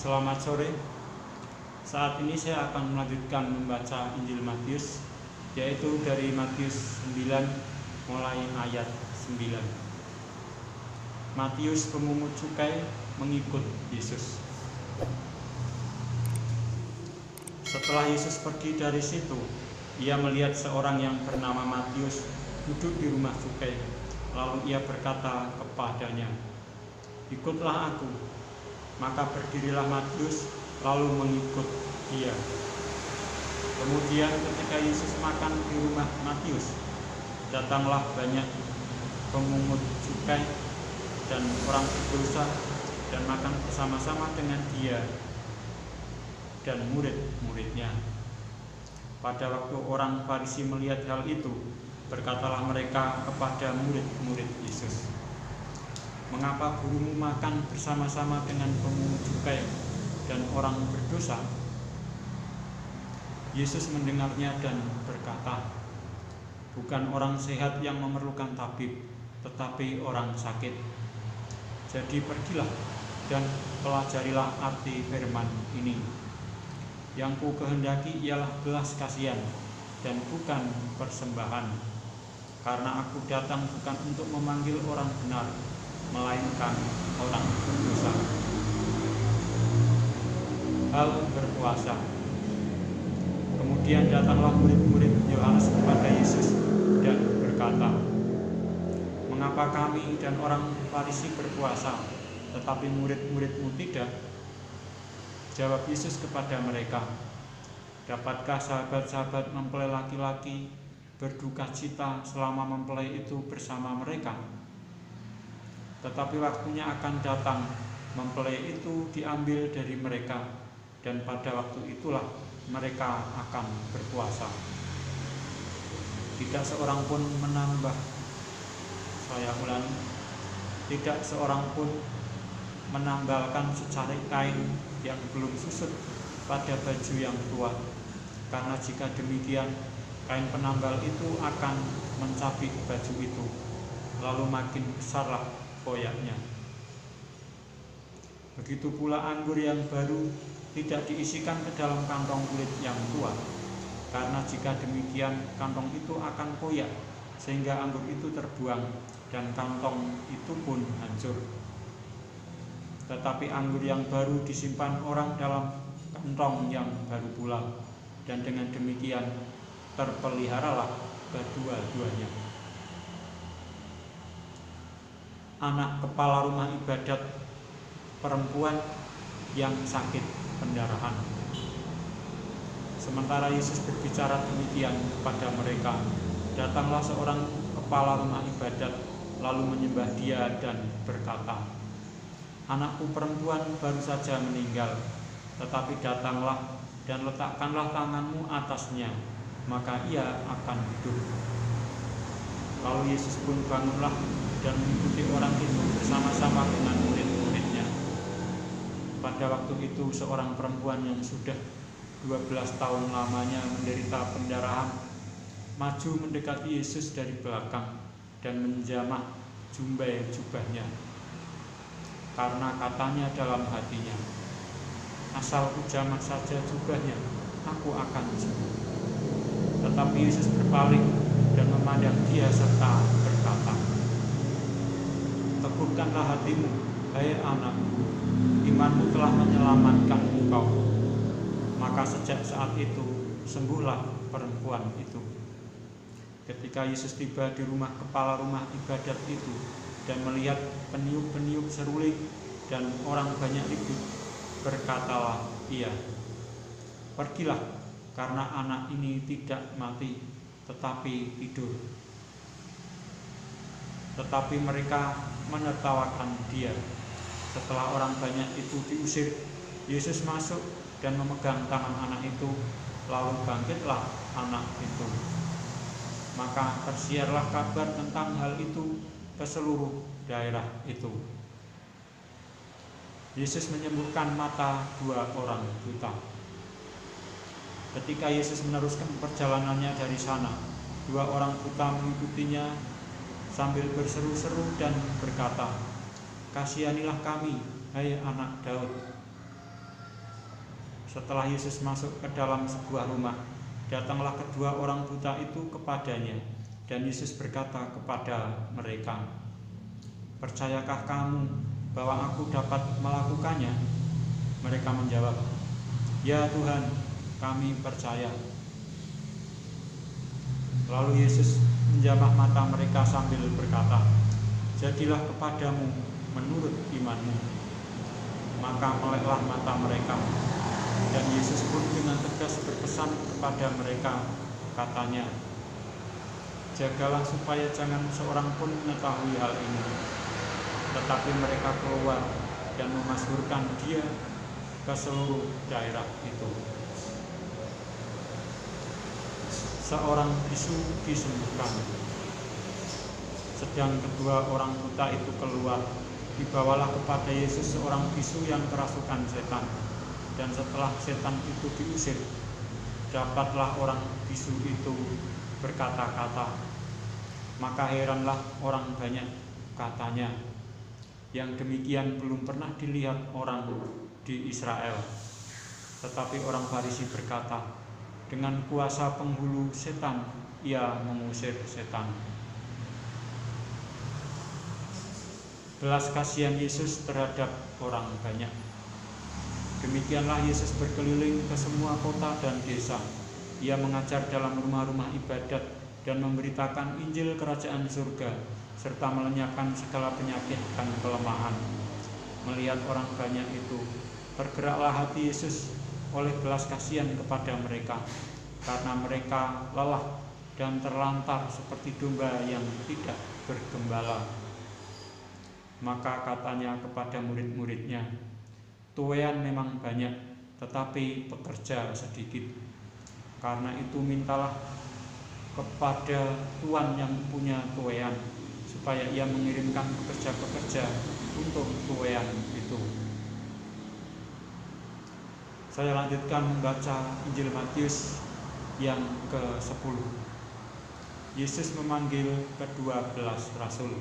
Selamat sore. Saat ini saya akan melanjutkan membaca Injil Matius, yaitu dari Matius 9 mulai ayat 9. Matius pemungut cukai mengikut Yesus. Setelah Yesus pergi dari situ, ia melihat seorang yang bernama Matius duduk di rumah cukai. Lalu ia berkata kepadanya, "Ikutlah aku." Maka berdirilah Matius lalu mengikut dia. Kemudian ketika Yesus makan di rumah Matius, datanglah banyak pemungut cukai dan orang berdosa dan makan bersama-sama dengan dia dan murid-muridnya. Pada waktu orang Farisi melihat hal itu, berkatalah mereka kepada murid-murid Yesus, "Mengapa gurumu makan bersama-sama dengan pemungut cukai dan orang berdosa?" Yesus mendengarnya dan berkata, "Bukan orang sehat yang memerlukan tabib, tetapi orang sakit. Jadi pergilah dan pelajarilah arti firman ini. Yang ku kehendaki ialah belas kasihan dan bukan persembahan. Karena aku datang bukan untuk memanggil orang benar, melainkan orang berdosa." Hal berpuasa. Kemudian datanglah murid-murid Yohanes kepada Yesus dan berkata, "Mengapa kami dan orang Farisi berpuasa, tetapi murid-muridmu tidak?" Jawab Yesus kepada mereka, "Dapatkah sahabat-sahabat mempelai laki-laki berduka cita selama mempelai itu bersama mereka? Tetapi waktunya akan datang, mempelai itu diambil dari mereka, dan pada waktu itulah mereka akan berpuasa. Tidak seorang pun menambah," saya ulangi, "tidak seorang pun menambalkan secari kain yang belum susut pada baju yang tua, karena jika demikian kain penambal itu akan mencabik baju itu, lalu makin besarlah koyaknya. Begitu pula anggur yang baru tidak diisikan ke dalam kantong kulit yang tua, karena jika demikian kantong itu akan koyak, sehingga anggur itu terbuang dan kantong itu pun hancur. Tetapi anggur yang baru disimpan orang dalam kantong yang baru pula, dan dengan demikian terpeliharalah kedua-duanya." Anak kepala rumah ibadat perempuan yang sakit pendarahan. Sementara Yesus berbicara demikian kepada mereka, datanglah seorang kepala rumah ibadat lalu menyembah dia dan berkata, "Anakku perempuan baru saja meninggal, tetapi datanglah dan letakkanlah tanganmu atasnya, maka ia akan hidup." Lalu Yesus pun bangunlah dan mengikuti orang itu bersama-sama dengan murid-muridnya. Pada waktu itu seorang perempuan yang sudah 12 tahun lamanya menderita pendarahan maju mendekati Yesus dari belakang dan menjamah jumbai jubahnya, karena katanya dalam hatinya, "Asal ku jamah saja jubahnya, aku akan sembuh." Tetapi Yesus berpaling dan memandang dia serta berkata, "Teguhkanlah hatimu, hai anakku, imanmu telah menyelamatkan engkau." Maka sejak saat itu sembuhlah perempuan itu. Ketika Yesus tiba di rumah kepala rumah ibadat itu dan melihat peniup-peniup seruling dan orang banyak ribut, berkatalah ia, "Pergilah, karena anak ini tidak mati, tetapi tidur." Tetapi mereka menertawakan dia. Setelah orang banyak itu diusir, Yesus masuk dan memegang tangan anak itu, lalu bangkitlah anak itu. Maka tersiarlah kabar tentang hal itu ke seluruh daerah itu. Yesus menyembuhkan mata 2 orang buta. Ketika Yesus meneruskan perjalanannya dari sana, 2 orang buta mengikutinya sambil berseru-seru dan berkata, "Kasihanilah kami, hai anak Daud." Setelah Yesus masuk ke dalam sebuah rumah, datanglah kedua orang buta itu kepadanya, dan Yesus berkata kepada mereka, "Percayakah kamu bahwa aku dapat melakukannya?" Mereka menjawab, "Ya Tuhan, kami percaya." Lalu Yesus menjamah mata mereka sambil berkata, "Jadilah kepadamu menurut imanmu." Maka meleklah mata mereka. Dan Yesus pun dengan tegas berpesan kepada mereka, katanya, "Jagalah supaya jangan seorang pun mengetahui hal ini." Tetapi mereka keluar dan memasyhurkan Dia ke seluruh daerah itu. Seorang bisu disembuhkan. Sedang kedua orang buta itu keluar, dibawalah kepada Yesus seorang bisu yang kerasukan setan. Dan setelah setan itu diusir, dapatlah orang bisu itu berkata-kata. Maka heranlah orang banyak, katanya, "Yang demikian belum pernah dilihat orang di Israel." Tetapi orang Farisi berkata, "Dengan kuasa penghulu setan ia mengusir setan." Belas kasihan Yesus terhadap orang banyak. Demikianlah Yesus berkeliling ke semua kota dan desa. Ia mengajar dalam rumah-rumah ibadat dan memberitakan Injil Kerajaan Surga, serta melenyapkan segala penyakit dan kelemahan. Melihat orang banyak itu, tergeraklah hati Yesus oleh belas kasihan kepada mereka, karena mereka lelah dan terlantar seperti domba yang tidak bergembala. Maka katanya kepada murid-muridnya, "Tuaian memang banyak, tetapi pekerja sedikit. Karena itu mintalah kepada Tuan yang punya tuaian, supaya ia mengirimkan pekerja-pekerja untuk tuaian itu." Saya lanjutkan membaca Injil Matius yang ke-10. Yesus memanggil ke-12 rasul.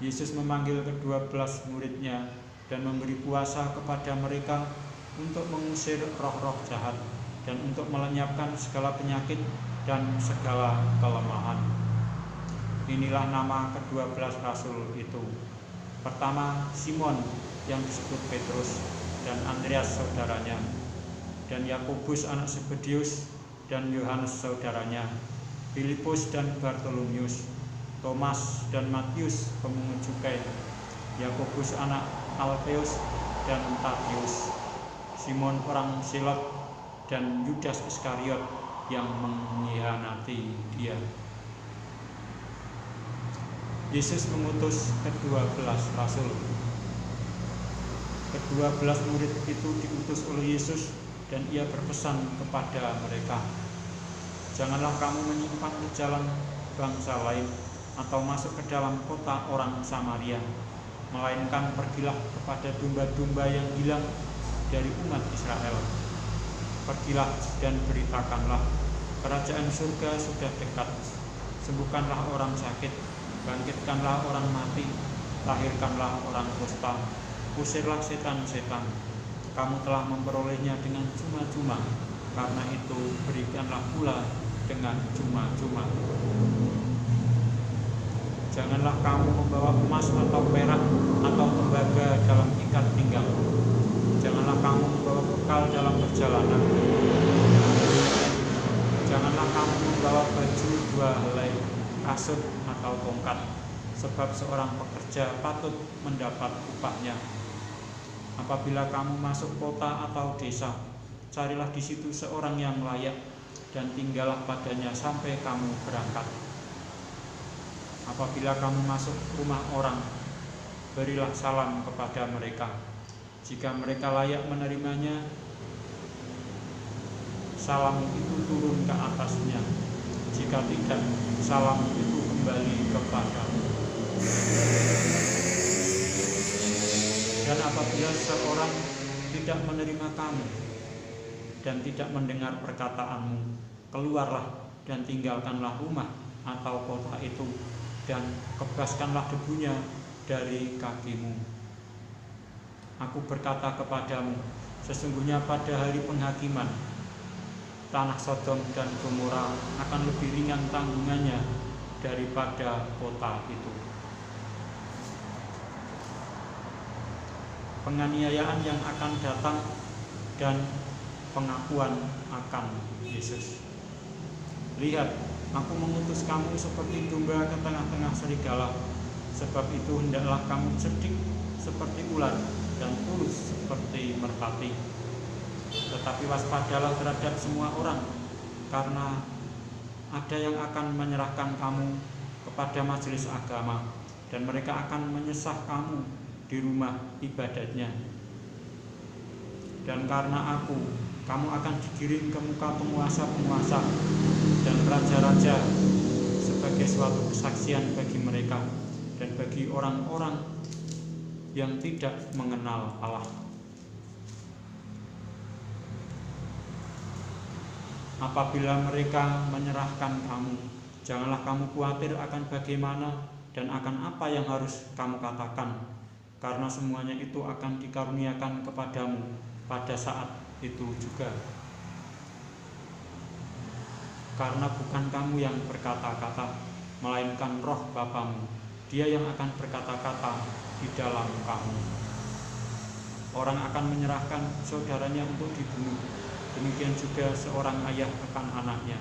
Yesus memanggil ke-12 muridnya dan memberi kuasa kepada mereka untuk mengusir roh-roh jahat dan untuk melenyapkan segala penyakit dan segala kelemahan. Inilah nama ke-12 rasul itu. Pertama, Simon yang disebut Petrus, dan Andreas saudaranya, dan Yakobus anak Zebedeus, dan Yohanes saudaranya, Filipus dan Bartolomeus, Thomas dan Matius pemungut cukai, Yakobus anak Alfeus dan Tadius, Simon orang Selot, dan Yudas Iskariot yang mengkhianati Dia. Yesus mengutus ke-12 rasul. Ke-12 murid itu diutus oleh Yesus, dan Ia berpesan kepada mereka, "Janganlah kamu menyimpang ke jalan bangsa lain atau masuk ke dalam kota orang Samaria, melainkan pergilah kepada domba-domba yang hilang dari umat Israel. Pergilah dan beritakanlah, kerajaan surga sudah dekat. Sembuhkanlah orang sakit, bangkitkanlah orang mati, lahirkanlah orang kusta, usirlah setan-setan. Kamu telah memperolehnya dengan cuma-cuma, karena itu berikanlah pula dengan cuma-cuma. Janganlah kamu membawa emas atau perak atau tembaga dalam ikat pinggang. Janganlah kamu membawa bekal dalam perjalanan. Janganlah kamu membawa baju 2 helai, kasut atau tongkat, sebab seorang pekerja patut mendapat upahnya. Apabila kamu masuk kota atau desa, carilah di situ seorang yang layak dan tinggallah padanya sampai kamu berangkat. Apabila kamu masuk rumah orang, berilah salam kepada mereka. Jika mereka layak menerimanya, salam itu turun ke atasnya. Jika tidak, salam itu kembali kepadamu. Dan apabila seorang tidak menerima kamu dan tidak mendengar perkataanmu, keluarlah dan tinggalkanlah rumah atau kota itu, dan kebaskanlah debunya dari kakimu. Aku berkata kepadamu, Sesungguhnya pada hari penghakiman, tanah Sodom dan Gomora akan lebih ringan tanggungannya daripada kota itu. Penganiayaan yang akan datang dan pengakuan akan Yesus. Lihat, aku mengutus kamu seperti domba ke tengah-tengah serigala. Sebab itu hendaklah kamu cerdik seperti ular dan tulus seperti merpati. Tetapi waspadalah terhadap semua orang, karena ada yang akan menyerahkan kamu kepada majelis agama, dan mereka akan menyesah kamu di rumah ibadatnya. Dan karena aku, kamu akan digiring ke muka penguasa-penguasa dan raja-raja sebagai suatu kesaksian bagi mereka dan bagi orang-orang yang tidak mengenal Allah. Apabila mereka menyerahkan kamu, janganlah kamu khawatir akan bagaimana dan akan apa yang harus kamu katakan, karena semuanya itu akan dikaruniakan kepadamu pada saat itu juga. Karena bukan kamu yang berkata-kata, melainkan roh Bapamu, Dia yang akan berkata-kata di dalam kamu. Orang akan menyerahkan saudaranya untuk dibunuh, demikian juga seorang ayah akan anaknya,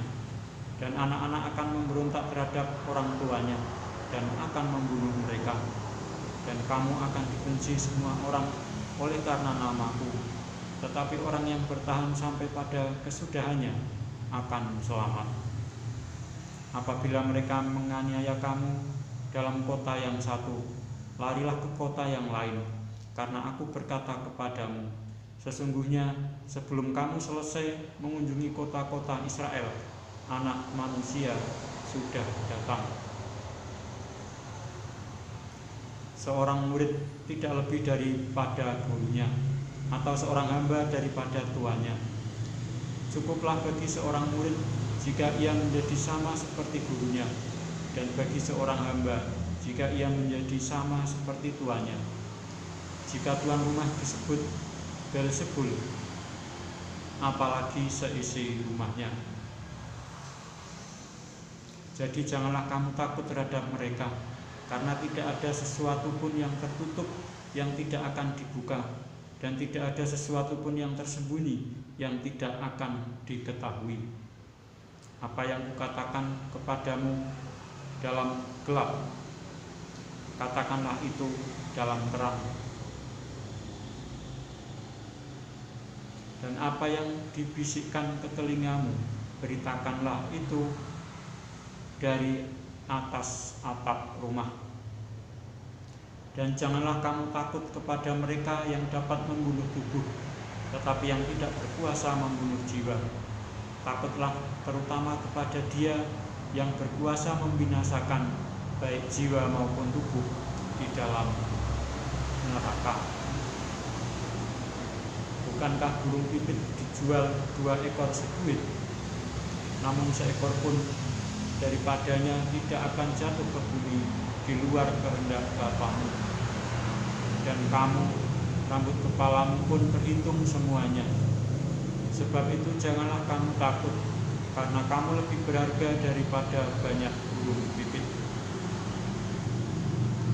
dan anak-anak akan memberontak terhadap orang tuanya dan akan membunuh mereka. Dan kamu akan dibenci semua orang oleh karena namaku, tetapi orang yang bertahan sampai pada kesudahannya akan selamat. Apabila mereka menganiaya kamu dalam kota yang satu, larilah ke kota yang lain, karena aku berkata kepadamu, sesungguhnya sebelum kamu selesai mengunjungi kota-kota Israel, Anak Manusia sudah datang. Seorang murid tidak lebih daripada gurunya, atau seorang hamba daripada tuannya. Cukuplah bagi seorang murid jika ia menjadi sama seperti gurunya, dan bagi seorang hamba jika ia menjadi sama seperti tuannya. Jika tuan rumah disebut Beelzebul, apalagi seisi rumahnya. Jadi janganlah kamu takut terhadap mereka, karena tidak ada sesuatu pun yang tertutup yang tidak akan dibuka, dan tidak ada sesuatu pun yang tersembunyi yang tidak akan diketahui. Apa yang kukatakan kepadamu dalam gelap, katakanlah itu dalam terang. Dan apa yang dibisikkan ke telingamu, beritakanlah itu dari atas atap rumah. Dan janganlah kamu takut kepada mereka yang dapat membunuh tubuh, tetapi yang tidak berkuasa membunuh jiwa. Takutlah terutama kepada Dia yang berkuasa membinasakan baik jiwa maupun tubuh di dalam neraka. Bukankah burung pipit dijual 2 ekor seduit, namun seekor pun daripadanya tidak akan jatuh ke bumi di luar kehendak Bapamu. Dan kamu, rambut kepalamu pun terhitung semuanya. Sebab itu janganlah kamu takut, karena kamu lebih berharga daripada banyak burung pipit.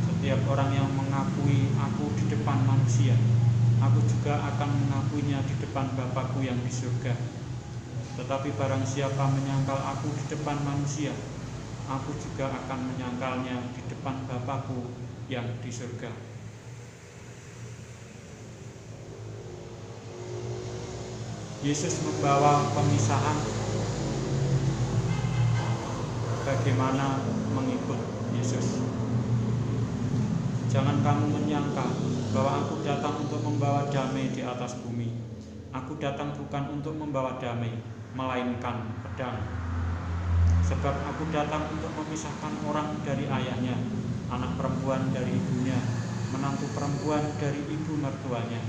Setiap orang yang mengakui aku di depan manusia, aku juga akan mengakuinya di depan Bapa-Ku yang di surga. Tetapi barang siapa menyangkal aku di depan manusia, aku juga akan menyangkalnya di depan Bapa-Ku yang di surga. Yesus membawa pemisahan bagaimana mengikut Yesus. Jangan kamu menyangka bahwa aku datang untuk membawa damai di atas bumi. Aku datang bukan untuk membawa damai, melainkan pedang. Sebab aku datang untuk memisahkan orang dari ayahnya, anak perempuan dari ibunya, menantu perempuan dari ibu mertuanya,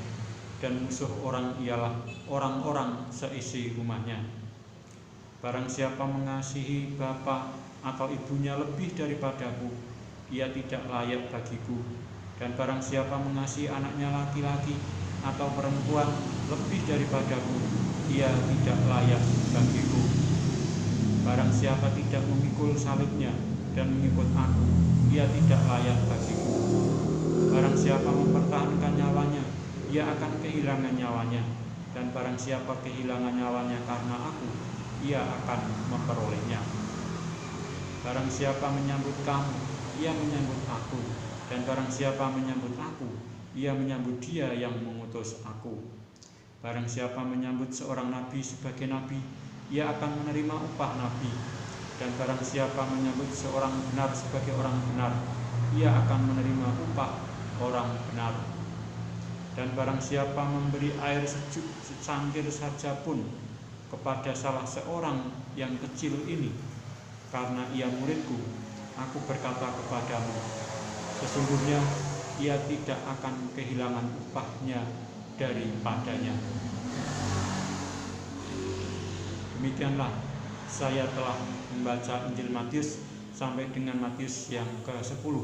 dan musuh orang ialah orang-orang seisi rumahnya. Barang siapa mengasihi bapa atau ibunya lebih daripadaku, ia tidak layak bagiku. Dan barang siapa mengasihi anaknya laki-laki atau perempuan lebih daripadaku, ia tidak layak bagiku. Barang siapa tidak memikul salibnya dan mengikut aku, ia tidak layak bagiku. Barang siapa mempertahankan nyawanya, ia akan kehilangan nyawanya, dan barang siapa kehilangan nyawanya karena aku, ia akan memperolehnya. Barang siapa menyambut kamu, ia menyambut aku, dan barang siapa menyambut aku, ia menyambut Dia yang mengutus aku. Barang siapa menyambut seorang nabi sebagai nabi, ia akan menerima upah nabi, dan barang siapa menyambut seorang benar sebagai orang benar, ia akan menerima upah orang benar. Dan barang siapa memberi air sejuk secangkir saja pun kepada salah seorang yang kecil ini, karena ia muridku, aku berkata kepadamu, sesungguhnya ia tidak akan kehilangan upahnya daripadanya. Demikianlah saya telah membaca Injil Matius sampai dengan Matius yang ke-10,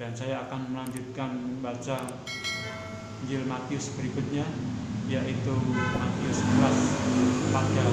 dan saya akan melanjutkan membaca Injil Matius berikutnya, yaitu Matius 11 pada